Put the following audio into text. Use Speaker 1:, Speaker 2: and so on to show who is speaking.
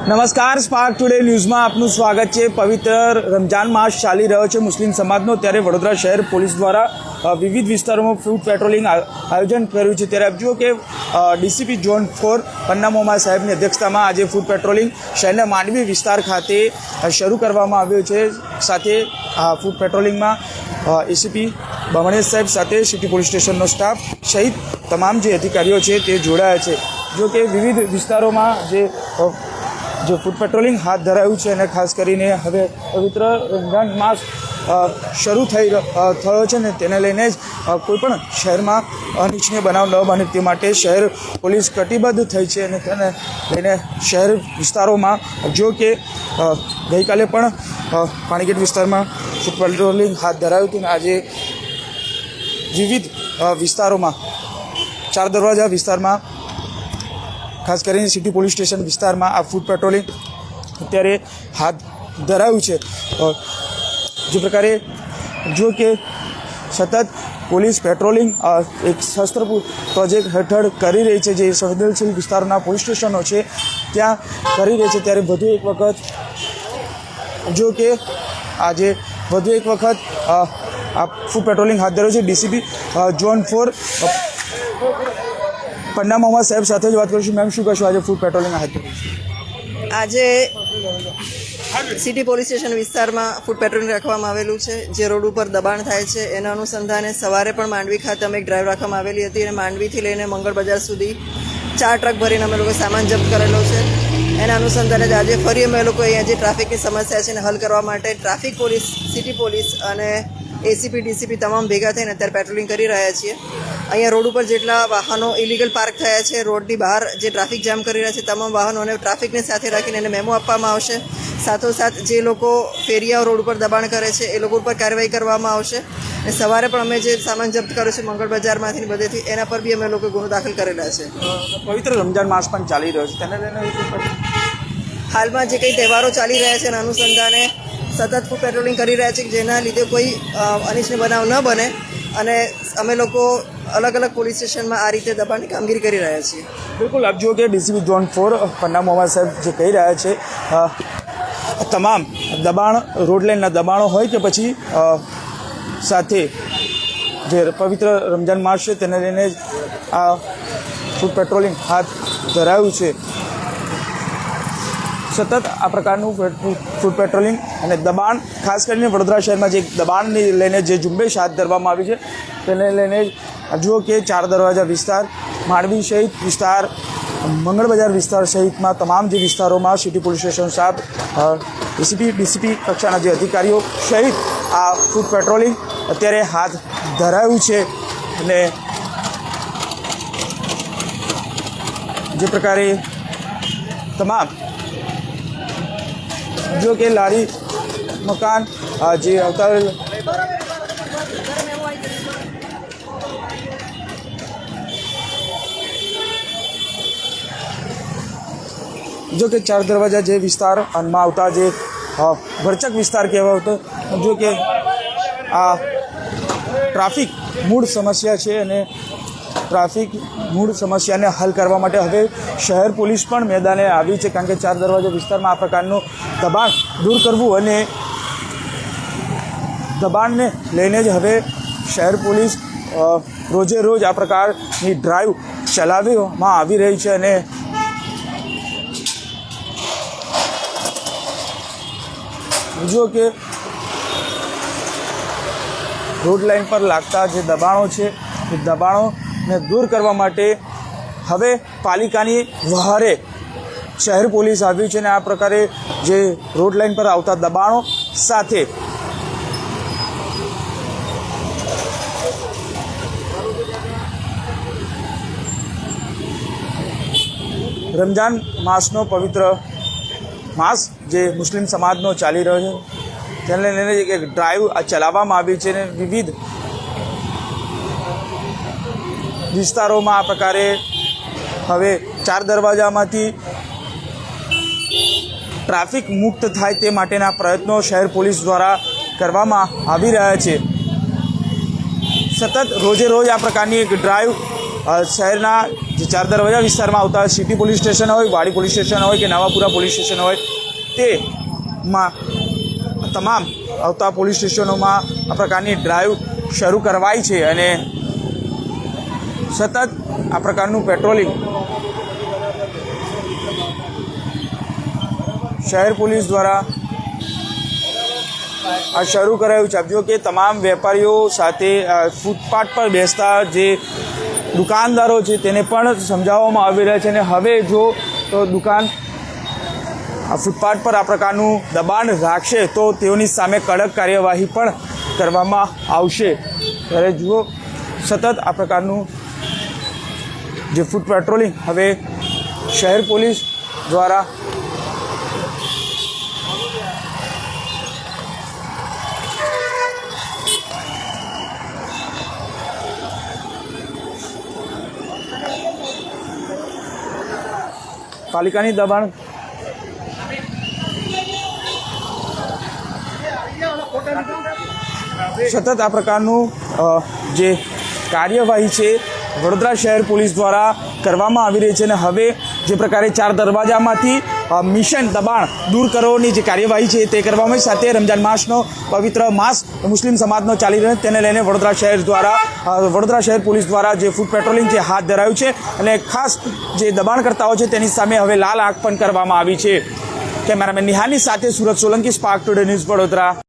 Speaker 1: નમસ્કાર, spark today ન્યૂઝમાં આપનું સ્વાગત છે। પવિત્ર રમજાન માસ ચાલી રહ્યો છે મુસ્લિમ સમાજનો, ત્યારે વડોદરા શહેર પોલીસ દ્વારા વિવિધ વિસ્તારોમાં ફૂટ પેટ્રોલિંગ આયોજન કર્યું છે। ત્યારે આપ જુઓ કે ડીસીપી ઝોન 4 પન્ના મોહમ્મદ સાહેબની અધ્યક્ષતામાં આજે ફૂટ પેટ્રોલિંગ શહેરના માંડવી વિસ્તાર ખાતે શરૂ કરવામાં આવ્યો છે। સાથે ફૂટ પેટ્રોલિંગમાં એસીપી બમણેશ સાહેબ સાથે સિટી પોલીસ સ્ટેશનનો સ્ટાફ સહિત તમામ જે અધિકારીઓ છે તે જોડાયા છે। જો કે વિવિધ વિસ્તારોમાં જે ફૂટ પેટ્રોલિંગ હાથ ધરાયું છે અને ખાસ કરીને હવે પવિત્ર રમજાન માસ શરૂ થયો છે ને તેને લઈને જ કોઈપણ શહેરમાં અનિચ્છનીય બનાવ ન બને તે માટે શહેર પોલીસ કટિબદ્ધ થઈ છે અને તેને લઈને શહેર વિસ્તારોમાં જો કે ગઈકાલે પણ પાણીગેટ વિસ્તારમાં ફૂટ પેટ્રોલિંગ હાથ ધરાયું હતું અને આજે વિવિધ વિસ્તારોમાં ચાર દરવાજા વિસ્તારમાં ખાસ કરીને સિટી પોલીસ સ્ટેશન વિસ્તારમાં આ ફૂટ પેટ્રોલિંગ અત્યારે હાથ ધરાયું છે। જે પ્રકારે જો કે સતત પોલીસ પેટ્રોલિંગ એક શસ્ત્રપૂર પ્રોજેક્ટ હેઠળ કરી રહી છે, જે સંવેદનશીલ વિસ્તારના પોલીસ સ્ટેશનો છે ત્યાં કરી રહી છે, ત્યારે વધુ એક વખત જો કે આજે વધુ એક વખત આ ફૂટ પેટ્રોલિંગ હાથ ધર્યું છે। ડીસીપી ઝોન 4 પન્ના મોહમ્મદ સાહેબ સાથે જ વાત કરીશું। મેમ, શું કહેશો આજે ફૂટ પેટ્રોલિંગ હાથ ધર્યું છે?
Speaker 2: આજે સિટી પોલીસ સ્ટેશન વિસ્તારમાં ફૂટ પેટ્રોલિંગ રાખવામાં આવેલું છે। જે રોડ ઉપર દબાણ થાય છે એના અનુસંધાને સવારે પણ માંડવી ખાતે અમે એક ડ્રાઈવ રાખવામાં આવેલી હતી અને માંડવીથી લઈને મંગળ બજાર સુધી 4 ટ્રક ભરીને અમે લોકો સામાન જપ્ત કરેલો છે। એના અનુસંધાને જ આજે ફરી અમે લોકો અહીંયા જે ટ્રાફિકની સમસ્યા છે એને હલ કરવા માટે ટ્રાફિક પોલીસ, સિટી પોલીસ અને એસીપી ડીસીપી તમામ ભેગા થઈને અત્યારે પેટ્રોલિંગ કરી રહ્યા છીએ। અહીંયા રોડ ઉપર જેટલા વાહનો ઇલીગલ પાર્ક થયા છે, રોડની બહાર જે ટ્રાફિક જામ કરી રહ્યા છે તમામ વાહનોને ટ્રાફિકને સાથે રાખીને એને મેમો આપવામાં આવશે। સાથોસાથ જે લોકો ફેરિયાઓ રોડ ઉપર દબાણ કરે છે એ લોકો ઉપર કાર્યવાહી કરવામાં આવશે। અને સવારે પણ અમે જે સામાન જપ્ત કર્યો છે મંગળ બજારમાંથી બધેથી એના પર બી અમે લોકો ગુનો દાખલ કરેલા છે।
Speaker 1: પવિત્ર રમજાન માસ પણ ચાલી રહ્યો છે, તેને લઈને
Speaker 2: હાલમાં જે કંઈ તહેવારો ચાલી રહ્યા છે એના અનુસંધાને સતત ફૂટ પેટ્રોલિંગ કરી રહ્યા છે, જેના લીધે કોઈ અનિચ્છનીય બનાવ ન બને અને અમે લોકો અલગ અલગ પોલીસ સ્ટેશનમાં આ રીતે દબાણની કામગીરી કરી રહ્યા છીએ।
Speaker 1: બિલકુલ, આપ જુઓ કે ડીસીપી ઝોન 4 પન્ના મોહમ્મદ સાહેબ જે કહી રહ્યા છે, તમામ દબાણ, રોડ લાઇનના દબાણો હોય કે પછી સાથે જે પવિત્ર રમજાન માસ છે તેને લઈને જ આ ફૂટ પેટ્રોલિંગ હાથ ધરાયું છે। સતત આ પ્રકારનું ફૂટ પેટ્રોલિંગ અને દબાણ, ખાસ કરીને વડોદરા શહેરમાં જે દબાણને લઈને જે ઝુંબેશ હાથ ધરવામાં આવી છે તેને લઈને જુઓ કે 4 દરવાજા વિસ્તાર, માંડવી સહિત વિસ્તાર, મંગળ બજાર વિસ્તાર સહિતમાં તમામ જે વિસ્તારોમાં સિટી પોલીસ સ્ટેશન સાહેબ, એસીપી ડીસીપી કક્ષાના જે અધિકારીઓ સહિત આ ફૂટ પેટ્રોલિંગ અત્યારે હાથ ધરાયું છે। અને જે પ્રકારે તમામ જો કે લારી મકાન જે આવતા જો કે 4 દરવાજા જે વિસ્તારમાં આવતા જે ભરચક વિસ્તાર કહેવાતો, જો કે આ ટ્રાફિક મૂળ સમસ્યા છે અને ટ્રાફિક મૂળ સમસ્યાને હલ કરવા માટે હવે શહેર પોલીસ પણ મેદાને આવી છે, કારણ કે 4 દરવાજા વિસ્તારમાં આ પ્રકારનું દબાણ દૂર કરવું અને દબાણને લઈને જ હવે શહેર પોલીસ રોજે રોજ આ પ્રકારની ડ્રાઈવ ચલાવવામાં આવી રહી છે। અને જો કે રોડ લાઇન પર લાગતા જે દબાણો છે એ દબાણોને દૂર કરવા માટે હવે પાલિકાની વહારે શહેર પોલીસ આવ્યું છે અને આ પ્રકારે જે રોડ લાઇન પર આવતા દબાણો સાથે રમજાન માસનો પવિત્ર માસ જે મુસ્લિમ સમાજનો ચાલી રહ્યો છે તેને લઈને એક ડ્રાઈવ ચલાવવામાં આવી છે અને વિવિધ વિસ્તારોમાં આ પ્રકારે હવે 4 દરવાજામાંથી ટ્રાફિક મુક્ત થાય તે માટેના પ્રયત્નો શહેર પોલીસ દ્વારા કરવામાં આવી રહ્યા છે। સતત રોજે રોજ આ પ્રકારની એક ડ્રાઈવ શહેરના જે ચાર દરવાજા વિસ્તારમાં આવતા સિટી પોલીસ સ્ટેશન હોય, વાડી પોલીસ સ્ટેશન હોય કે નવાપુરા પોલીસ સ્ટેશન હોય તેમાં તમામ આવતા પોલીસ સ્ટેશનોમાં આ પ્રકારની ડ્રાઈવ શરૂ કરવાઈ છે અને સતત આ પ્રકારનું પેટ્રોલિંગ શહેર પોલીસ દ્વારા આ શરૂ કરાયું છે. આપ જો કે તમામ વેપારીઓ સાથે ફૂટપાથ પર બેસતા જે દુકાનદારો છે તેને પણ સમજાવવામાં આવી રહ્યા છે અને હવે જો દુકાન આ ફૂટપાથ પર આ પ્રકારનું દબાણ રાખશે તો તેઓની સામે કડક કાર્યવાહી પણ કરવામાં આવશે. ત્યારે જુઓ સતત આ પ્રકારનું જે ફૂટ પેટ્રોલિંગ હવે શહેર પોલીસ દ્વારા પાલિકાની દબાણ સતત આ પ્રકારનું જે કાર્યવાહી છે વડોદરા શહેર પોલીસ દ્વારા કરવામાં આવી રહી છે અને હવે જે પ્રકારે ચાર દરવાજામાંથી મિશન દબાણ દૂર કરવાની જે કાર્યવાહી છે તે કરવામાં સાથે રમજાન માસનો પવિત્ર માસ મુસ્લિમ સમાજનો ચાલી રહ્યો તેને લઈને વડોદરા શહેર પોલીસ દ્વારા જે ફૂટ પેટ્રોલિંગ છે હાથ ધરાયું છે અને ખાસ જે દબાણકર્તાઓ છે તેની સામે હવે લાલ આંખ પણ કરવામાં આવી છે. કેમેરામેન નિહાની સાથે Surat Solanki, spark today news, Vadodara.